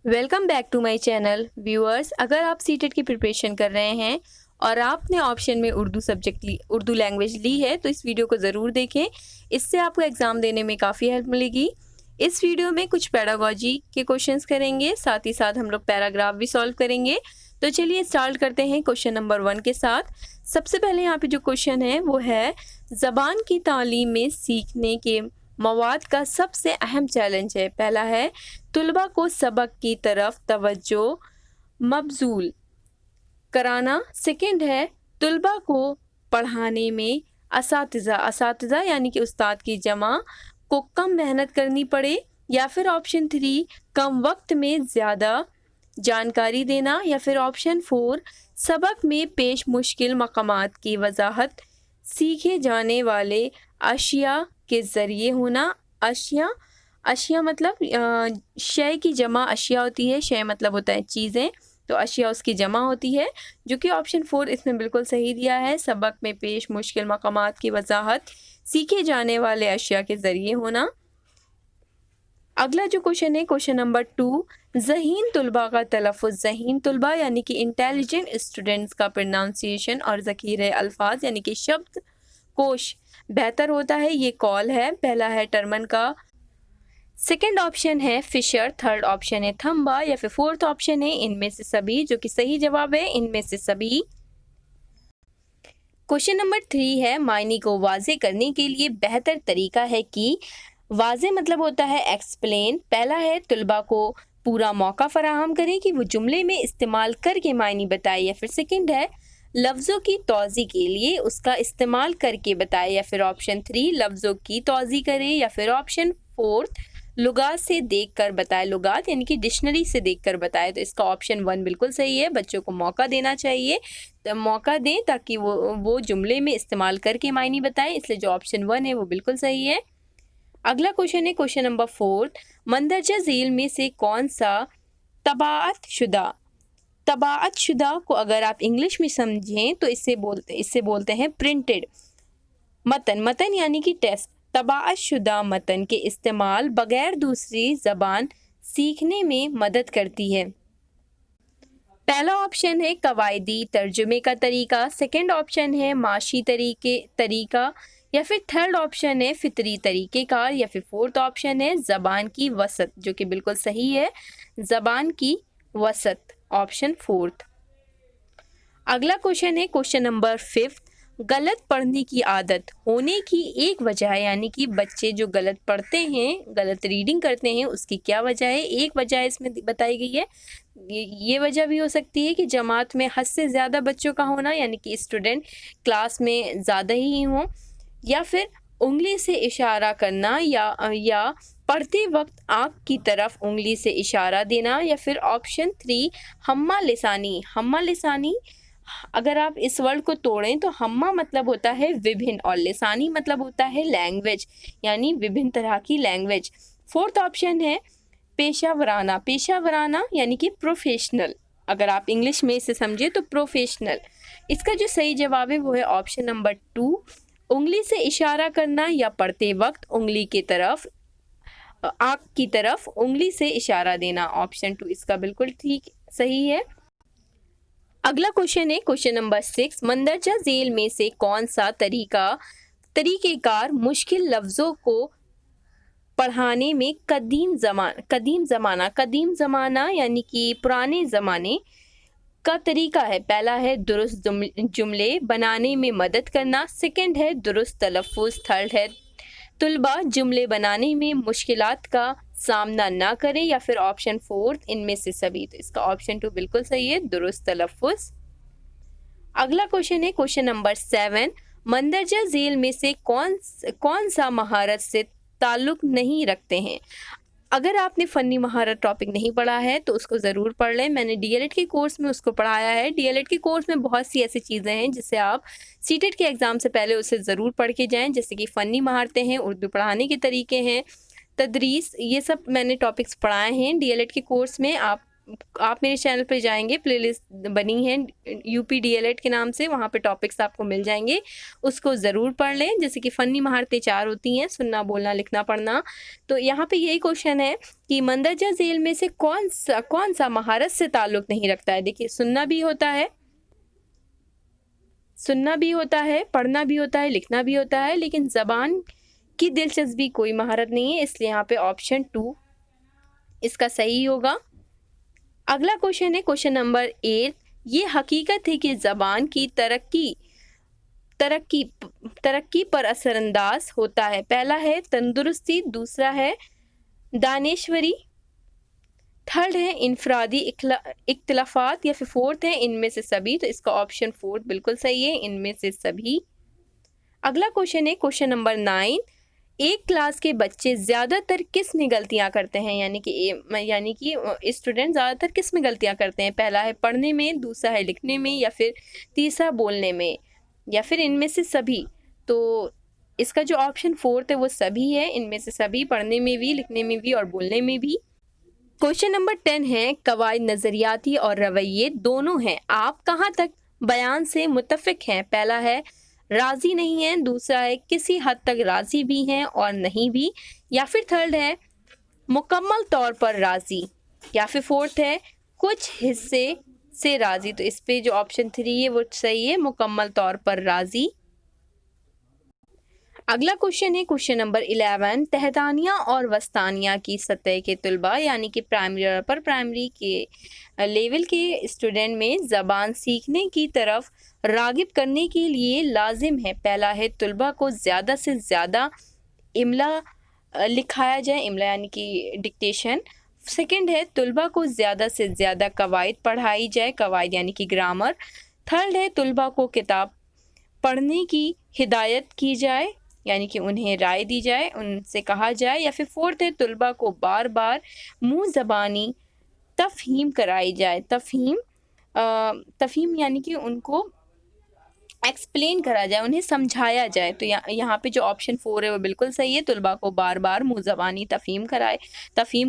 Welcome back to my channel viewers. अगर आप CTET की प्रिपरेशन कर रहे हैं और आपने ऑप्शन में उर्दू लैंग्वेज ली है तो इस वीडियो को ज़रूर देखें। इससे आपको एग्ज़ाम देने में काफ़ी हेल्प मिलेगी। इस वीडियो में कुछ पेडागोजी के क्वेश्चंस करेंगे, साथ ही साथ हम लोग पैराग्राफ भी सॉल्व करेंगे। तो चलिए स्टार्ट करते हैं क्वेश्चन नंबर 1 के साथ। सबसे पहले यहाँ पे जो क्वेश्चन है वो है, ज़बान की तालीम में सीखने के मवाद का सबसे अहम चैलेंज है। पहला है, तुलबा को सबक की तरफ तवज्जो मबजूल कराना। सेकंड है, तुलबा को पढ़ाने में असातिज़ा यानी कि उस्ताद की जमा को कम मेहनत करनी पड़े। या फिर ऑप्शन 3, कम वक्त में ज़्यादा जानकारी देना। या फिर ऑप्शन 4, सबक में पेश मुश्किल मकामात की वजाहत सीखे जाने वाले अशिया के ज़रिए होना। अशिया मतलब शय की जमा अशिया होती है, शय मतलब होता है चीज़ें, तो अशिया उसकी जमा होती है, जो कि ऑप्शन 4 इसमें बिल्कुल सही दिया है। सबक में पेश मुश्किल मकामात की वजाहत सीखे जाने वाले अशिया के ज़रिए होना। अगला जो क्वेश्चन है क्वेश्चन नंबर 2, ज़हीन तुलबा का तलफ़ुज़। ज़हीन तुलबा यानी कि इंटेलिजेंट स्टूडेंट्स का प्रोनाउंसिएशन और ज़ख़ीरे अल्फाज यानी कि शब्द कोश बेहतर होता है, ये कॉल है। पहला है टर्मन का, सेकंड ऑप्शन है फिशर, थर्ड ऑप्शन है थम्बा, या फिर फोर्थ ऑप्शन है इनमें से सभी, जो कि सही जवाब है इनमें से सभी। क्वेश्चन नंबर 3 है, मायने को वाज़े करने के लिए बेहतर तरीका है कि। वाज़े मतलब होता है एक्सप्लेन। पहला है, तुलबा को पूरा मौका फराहम करें कि वो जुमले में इस्तेमाल करके मायने बताए। या फिर सेकंड है, लफ्ज़ों की तौज़ी के लिए उसका इस्तेमाल करके बताए। या फिर ऑप्शन 3, लफ्ज़ों की तौज़ी करे। या फिर ऑप्शन 4, लुगात से देखकर बताए। लुगात यानी कि डिक्शनरी से देखकर बताए। तो इसका ऑप्शन 1 बिल्कुल सही है। बच्चों को मौका देना चाहिए, तो मौका दें ताकि वो जुमले में इस्तेमाल करके मायने बताएं, इसलिए जो ऑप्शन 1 है वो बिल्कुल सही है। अगला क्वेश्चन है क्वेश्चन नंबर 4, मंदरजा झील में से कौन सा तबाअत शुदा को अगर आप इंग्लिश में समझें तो इससे बोलते हैं प्रिंटेड मतन यानी कि टेक्स्ट। तबाअत शुदा मतन के इस्तेमाल बगैर दूसरी ज़बान सीखने में मदद करती है। पहला ऑप्शन है कवायदी तर्जुमे का तरीका, सेकंड ऑप्शन है माशी तरीका, या फिर थर्ड ऑप्शन है फितरी तरीक़ेकार, या फिर फोर्थ ऑप्शन है ज़बान की वसत, जो कि बिल्कुल सही है, ज़बान की वसत, ऑप्शन 4। अगला क्वेश्चन है क्वेश्चन नंबर 5, गलत पढ़ने की आदत होने की एक वजह है, यानी कि बच्चे जो गलत पढ़ते हैं, गलत रीडिंग करते हैं, उसकी क्या वजह है। एक वजह इसमें बताई गई है, ये वजह भी हो सकती है कि जमात में हद से ज़्यादा बच्चों का होना, यानी कि स्टूडेंट क्लास में ज़्यादा ही हों। या फिर उंगली से इशारा करना, या पढ़ते वक्त आँख की तरफ उंगली से इशारा देना। या फिर ऑप्शन 3, हम्मा लिसानी। अगर आप इस वर्ड को तोड़ें तो हम्मा मतलब होता है विभिन्न और लिसानी मतलब होता है लैंग्वेज, यानी विभिन्न तरह की लैंग्वेज। फोर्थ ऑप्शन है पेशावराना यानी कि प्रोफेशनल। अगर आप इंग्लिश में इसे समझे तो प्रोफेशनल। इसका जो सही जवाब है वो है ऑप्शन नंबर 2, उंगली से इशारा करना या पढ़ते वक्त उंगली की तरफ आँख की तरफ उंगली से इशारा देना। ऑप्शन 2 इसका बिल्कुल ठीक सही है। अगला क्वेश्चन है क्वेश्चन नंबर 6, मंदरजा झील में से कौन सा तरीक़ेकार मुश्किल लफ्ज़ों को पढ़ाने में कदीम ज़माना यानी कि पुराने ज़माने का तरीका है। पहला है दुरुस्त जुमले बनाने में मदद करना, सेकंड है दुरुस्त तलफ़ुज़, थर्ड है तुलबा जुमले बनाने में मुश्किलात का सामना ना करें। या फिर ऑप्शन 4 इनमें से सभी। तो इसका ऑप्शन 2 बिल्कुल सही है, दुरुस्त तलफ़ुज़। अगला क्वेश्चन है क्वेश्चन नंबर 7, मंदरजा झील में से कौन सा महारत से ताल्लुक़ नहीं रखते हैं। अगर आपने फ़नी महारत टॉपिक नहीं पढ़ा है तो उसको ज़रूर पढ़ लें। मैंने डीएलएड के कोर्स में उसको पढ़ाया है। डीएलएड के कोर्स में बहुत सी ऐसी चीज़ें हैं जिससे आप सीटेट के एग्ज़ाम से पहले उसे ज़रूर पढ़ के जाएं, जैसे कि फ़नी महारतें हैं, उर्दू पढ़ाने के तरीके हैं, तदरीस, ये सब मैंने टॉपिक्स पढ़ाए हैं डीएलएड के कोर्स में। आप आप मेरे चैनल पर जाएंगे, प्लेलिस्ट बनी है यूपी डीएलएड के नाम से, वहाँ पे टॉपिक्स आपको मिल जाएंगे, उसको ज़रूर पढ़ लें। जैसे कि फ़नी महारतें 4 होती हैं, सुनना, बोलना, लिखना, पढ़ना। तो यहाँ पे यही क्वेश्चन है कि मंदरजा झेल में से कौन सा महारत से ताल्लुक़ नहीं रखता है। देखिए, सुनना भी होता है, पढ़ना भी होता है, लिखना भी होता है, लेकिन ज़बान की दिलचस्पी कोई महारत नहीं है, इसलिए यहाँ पे ऑप्शन 2 इसका सही होगा। अगला क्वेश्चन है क्वेश्चन नंबर 8। ये हकीकत है कि ज़बान की तरक्की पर असरअंदाज होता है। पहला है तंदुरुस्ती, दूसरा है दानेश्वरी, थर्ड है इनफरादी इख्तिलाफात, या फिर फोर्थ है इनमें से सभी। तो इसका ऑप्शन 4 बिल्कुल सही है, इनमें से सभी। अगला क्वेश्चन है क्वेश्चन नंबर 9। एक क्लास के बच्चे ज़्यादातर किस में गलतियां करते हैं, यानी कि स्टूडेंट ज़्यादातर किस में गलतियां करते हैं। पहला है पढ़ने में, दूसरा है लिखने में, या फिर तीसरा बोलने में, या फिर इनमें से सभी। तो इसका जो ऑप्शन 4 है वो सभी है, इनमें से सभी, पढ़ने में भी, लिखने में भी और बोलने में भी। क्वेश्चन नंबर 10 है कवायद नज़रियाती और रवैये दोनों हैं, आप कहाँ तक बयान से मुत्तफिक हैं। पहला है राज़ी नहीं है, दूसरा है किसी हद तक राज़ी भी हैं और नहीं भी, या फिर थर्ड है मुकम्मल तौर पर राज़ी, या फिर फोर्थ है कुछ हिस्से से राज़ी। तो इस पे जो ऑप्शन 3 है वो सही है, मुकम्मल तौर पर राज़ी। अगला क्वेश्चन है क्वेश्चन नंबर 11। तहतानिया और वस्तानिया की सतह के तलबा, यानी कि प्राइमरी और अपर प्राइमरी के लेवल के स्टूडेंट में ज़बान सीखने की तरफ रागिब करने के लिए लाजिम है। पहला है तलबा को ज़्यादा से ज़्यादा इमला लिखाया जाए, इमला यानी कि डिक्टेशन। सेकंड है तलबा को ज़्यादा से ज़्यादा कवायद पढ़ाई जाए, कवायद यानी कि ग्रामर। थर्ड है तलबा को किताब पढ़ने की हिदायत की जाए, यानी कि उन्हें राय दी जाए, उनसे कहा जाए। या फिर फोर्थ है तलबा को बार बार मुँह ज़बानी तफ़हीम कराई जाए। तफ़हीम यानी कि उनको एक्सप्लेन करा जाए, उन्हें समझाया जाए। तो यहाँ पे जो ऑप्शन 4 है वो बिल्कुल सही है, तलबा को बार बार मुँह ज़बानी तफ़हीम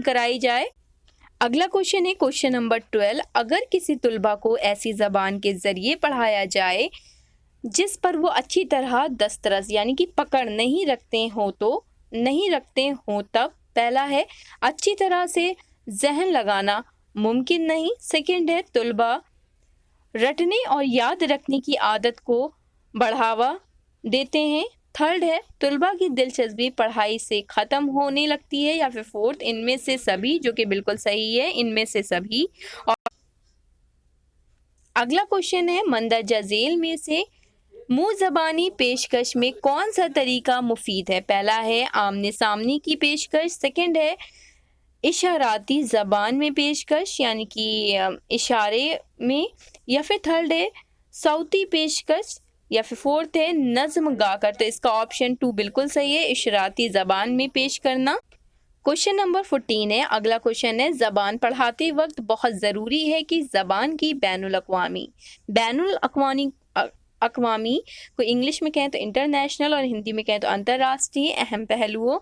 कराई जाए। अगला क्वेश्चन है क्वेश्चन नंबर 12। अगर किसी तलबा को ऐसी ज़बान के ज़रिए पढ़ाया जाए जिस पर वो अच्छी तरह दस्तरस यानी कि पकड़ नहीं रखते हो तब। पहला है अच्छी तरह से जहन लगाना मुमकिन नहीं। सेकंड है तलबा रटने और याद रखने की आदत को बढ़ावा देते हैं। थर्ड है तलबा की दिलचस्पी पढ़ाई से ख़त्म होने लगती है। या फिर फोर्थ इनमें से सभी, जो कि बिल्कुल सही है, इनमें से सभी। और अगला क्वेश्चन है मंदरजा झेल में से मुँह ज़बानी पेशकश में कौन सा तरीका मुफीद है। पहला है आमने सामने की पेशकश, सेकंड है इशाराती ज़बान में पेशकश यानी कि इशारे में, या फिर थर्ड है सौती पेशकश, या फिर फोर्थ है नज़्म गाकर। तो इसका ऑप्शन 2 बिल्कुल सही है, इशाराती ज़बान में पेश करना। क्वेश्चन नंबर 14 है, अगला क्वेश्चन है ज़बान पढ़ाते वक्त बहुत ज़रूरी है कि ज़बान की बैनुल अक़वामी को इंग्लिश में कहें तो इंटरनेशनल और हिंदी में कहें तो अंतर्राष्ट्रीय अहम पहलुओं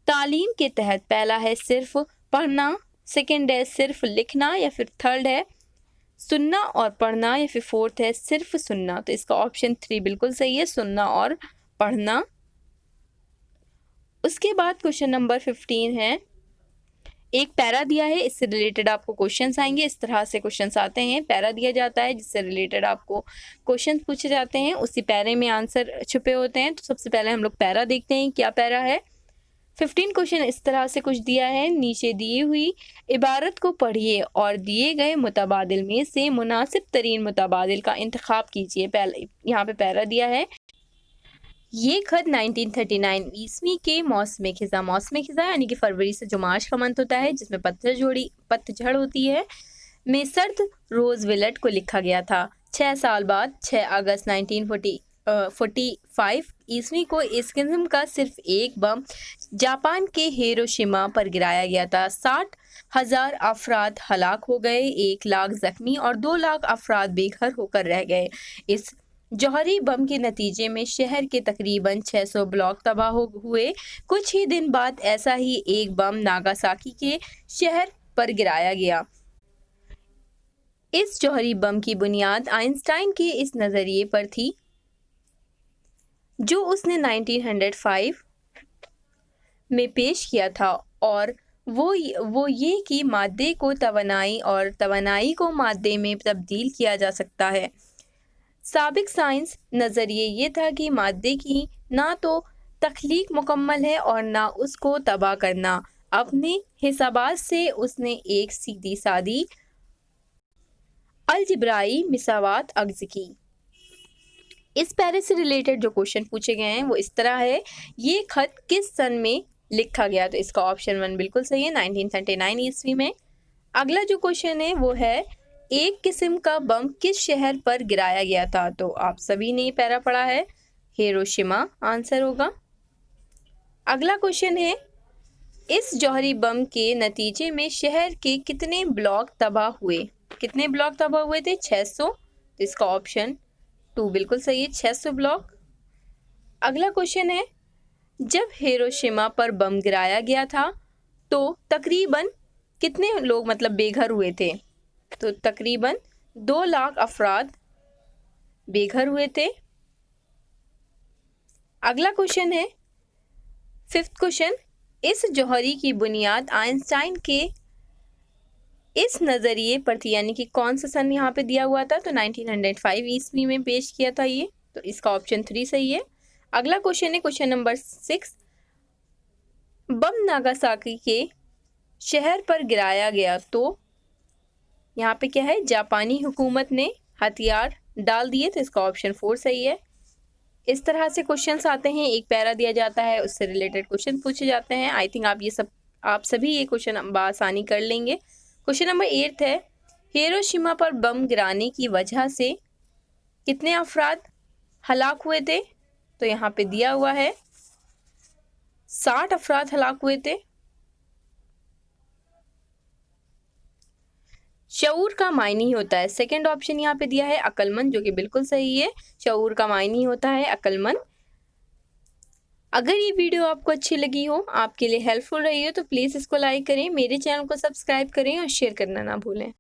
तालीम के तहत। पहला है सिर्फ पढ़ना, सेकंड है सिर्फ लिखना, या फिर थर्ड है सुनना और पढ़ना, या फिर फोर्थ है सिर्फ सुनना। तो इसका ऑप्शन 3 बिल्कुल सही है, सुनना और पढ़ना। उसके बाद क्वेश्चन नंबर 15 है, एक पैरा दिया है, इससे रिलेटेड आपको क्वेश्चंस आएंगे। इस तरह से क्वेश्चंस आते हैं, पैरा दिया जाता है जिससे रिलेटेड आपको क्वेश्चंस पूछे जाते हैं, उसी पैरे में आंसर छुपे होते हैं। तो सबसे पहले हम लोग पैरा देखते हैं, क्या पैरा है। 15 क्वेश्चन इस तरह से कुछ दिया है, नीचे दी हुई इबारत को पढ़िए और दिए गए मुतबादिल में से मुनासिब तरीन मुतबादिल का इंतखाब कीजिए। पहले यहाँ पे पैरा दिया है, ये खत 1939 ईस्वी के मौसम खिज़ा यानी कि फरवरी से जो मार्च का मंथ होता है जिसमें पतझड़ होती है, में सर्द रोज़वेल्ट को लिखा गया था। 6 साल बाद 6 अगस्त 1945 ईस्वी को इस किस्म का सिर्फ एक बम जापान के हिरोशिमा पर गिराया गया था। 60,000 अफराद हलाक हो गए, 1 लाख जख्मी और 2 लाख अफराद बेघर होकर रह गए। इस जौहरी बम के नतीजे में शहर के तकरीबन 600 ब्लॉक तबाह हुए। कुछ ही दिन बाद ऐसा ही एक बम नागासाकी के शहर पर गिराया गया। इस जौहरी बम की बुनियाद आइंस्टाइन के इस नज़रिए पर थी जो उसने 1905 में पेश किया था, और वो ये कि मादे को तवानाई और तवानाई को मादे में तब्दील किया जा सकता है। साबिक साइंस नज़रिए ये था कि मादे की ना तो तख्लीक मुकम्मल है और ना उसको तबाह करना। अपने हिसाबात से उसने एक सीधी सादी अलजिब्राई मिसावात अक्स की। इस पैरे से रिलेटेड जो क्वेश्चन पूछे गए हैं वो इस तरह है, ये खत किस सन में लिखा गया? तो इसका ऑप्शन 1 बिल्कुल सही है, 1939 ईस्वी में। अगला जो क्वेश्चन है वो है, एक किस्म का बम किस शहर पर गिराया गया था? तो आप सभी ने पैरा पढ़ा है, हिरोशिमा आंसर होगा। अगला क्वेश्चन है, इस जौहरी बम के नतीजे में शहर के कितने ब्लॉक तबाह हुए? कितने ब्लॉक तबाह हुए थे? 600। तो इसका ऑप्शन 2 बिल्कुल सही है, 600 ब्लॉक। अगला क्वेश्चन है, जब हिरोशिमा पर बम गिराया गया था तो तकरीबन कितने लोग मतलब बेघर हुए थे? तो तकरीबन 2 लाख अफराद बेघर हुए थे। अगला क्वेश्चन है, 5th क्वेश्चन, इस जौहरी की बुनियाद आइंस्टाइन के इस नज़रिए पर थी, यानी कि कौन सा सन यहाँ पे दिया हुआ था? तो 1905 ईस्वी में पेश किया था ये। तो इसका ऑप्शन 3 सही है। अगला क्वेश्चन है क्वेश्चन नंबर 6, बम नागासाकी के शहर पर गिराया गया तो यहाँ पे क्या है? जापानी हुकूमत ने हथियार डाल दिए। तो इसका ऑप्शन 4 सही है। इस तरह से क्वेश्चंस आते हैं, एक पैरा दिया जाता है, उससे रिलेटेड क्वेश्चन पूछे जाते हैं। आई थिंक आप सभी ये क्वेश्चन बआसानी कर लेंगे। क्वेश्चन नंबर 8 है, हिरोशिमा पर बम गिराने की वजह से कितने अफराद हलाक हुए थे? तो यहाँ पे दिया हुआ है 60 अफराद हलाक हुए थे। शऊर का मायनी होता है, सेकंड ऑप्शन यहाँ पे दिया है अक्लमंद, जो कि बिल्कुल सही है। शऊर का मायनी होता है अक्लमंद। अगर ये वीडियो आपको अच्छी लगी हो, आपके लिए हेल्पफुल रही हो, तो प्लीज़ इसको लाइक करें, मेरे चैनल को सब्सक्राइब करें और शेयर करना ना भूलें।